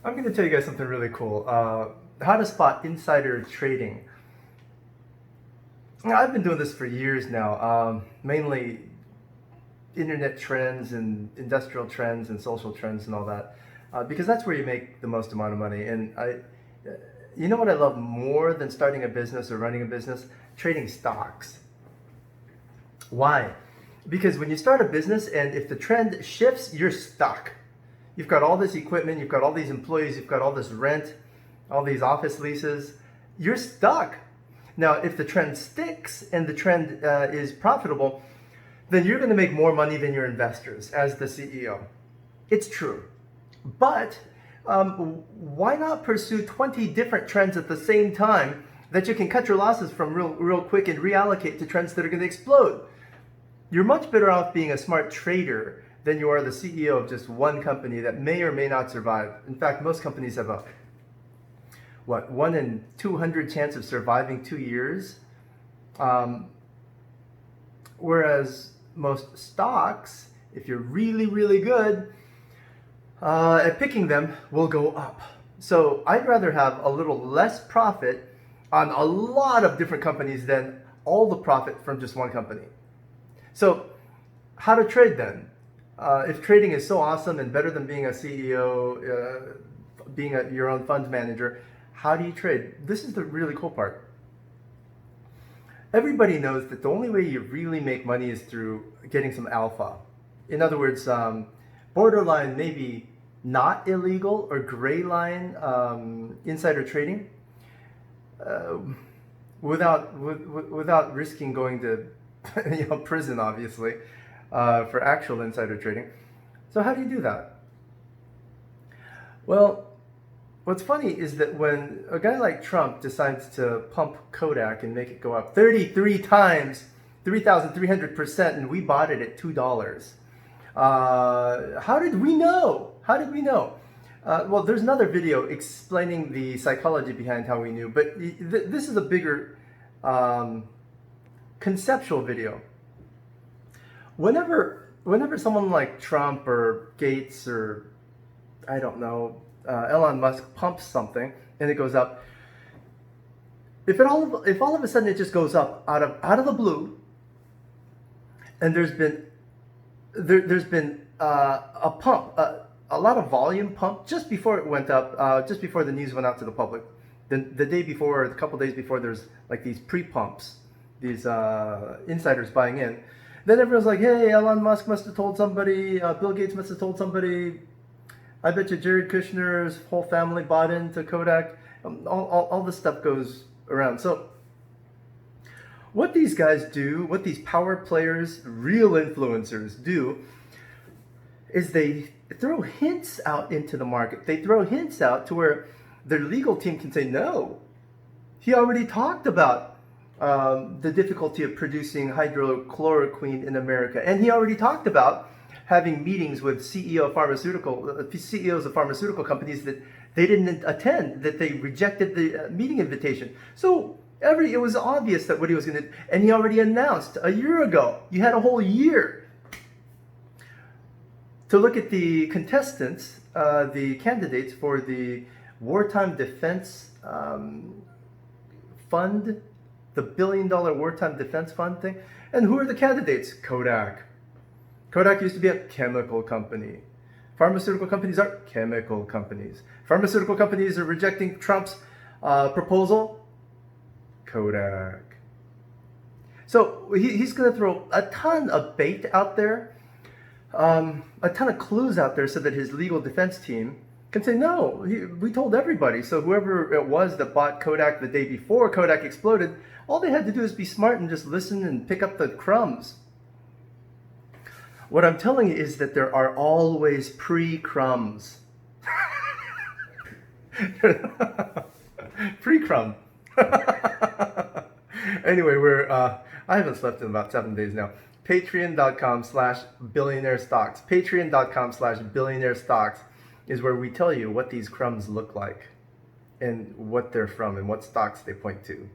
I'm going to tell you guys something really cool. How to spot insider trading. I've been doing this for years now, mainly internet trends and industrial trends and social trends and all that, because that's where you make the most amount of money. You know what I love more than starting a business or running a business? Trading stocks. Why? Because when you start a business and if the trend shifts, you're stuck. You've got all this equipment, you've got all these employees, you've got all this rent, all these office leases. You're stuck. Now, if the trend sticks and the trend is profitable, then you're going to make more money than your investors as the CEO. It's true. But why not pursue 20 different trends at the same time that you can cut your losses from real quick and reallocate to trends that are going to explode? You're much better off being a smart trader than you are the CEO of just one company that may or may not survive. In fact, most companies have a 1 in 200 chance of surviving 2 years, whereas most stocks, if you're really good at picking them, will go up. So I'd rather have a little less profit on a lot of different companies than all the profit from just one company. So how to trade then? If trading is so awesome and better than being a CEO, your own fund manager, how do you trade? This is the really cool part. Everybody knows that the only way you really make money is through getting some alpha. In other words, borderline maybe not illegal or gray line insider trading without risking going to prison, obviously, for actual insider trading. So how do you do that? Well, what's funny is that when a guy like Trump decides to pump Kodak and make it go up 33 times, 3,300%, and we bought it at $2, how did we know? How did we know? Well, there's another video explaining the psychology behind how we knew, but this is a bigger conceptual video. Whenever someone like Trump or Gates or I don't know, Elon Musk pumps something and it goes up, if all of a sudden it just goes up out of the blue, and there's been a pump, a lot of volume pumped just before it went up, just before the news went out to the public. The day before, or a couple days before, there's like these pre-pumps, these insiders buying in. Then everyone's like, hey, Elon Musk must have told somebody, Bill Gates must have told somebody, I bet you Jared Kushner's whole family bought into Kodak. All this stuff goes around. So what these guys do, what these power players, real influencers do, is they throw hints out into the market. They throw hints out to where their legal team can say, no, he already talked about the difficulty of producing hydrochloroquine in America. And he already talked about having meetings with CEOs of pharmaceutical companies that they didn't attend, that they rejected the meeting invitation. So it was obvious that what he was going to do, and he already announced a year ago. You had a whole year to look at the contestants, the candidates for the Wartime Defense Fund, the $1 billion Wartime Defense Fund thing. And who are the candidates? Kodak. Kodak used to be a chemical company. Pharmaceutical companies are chemical companies. Pharmaceutical companies are rejecting Trump's proposal. Kodak. So he's going to throw a ton of bait out there, a ton of clues out there so that his legal defense team can say, no, we told everybody. So whoever it was that bought Kodak the day before Kodak exploded, all they had to do is be smart and just listen and pick up the crumbs. What I'm telling you is that there are always pre-crumbs. Pre-crumb. Anyway, I haven't slept in about 7 days now. Patreon.com/billionaire stocks. Patreon.com/billionaire stocks is where we tell you what these crumbs look like and what they're from and what stocks they point to.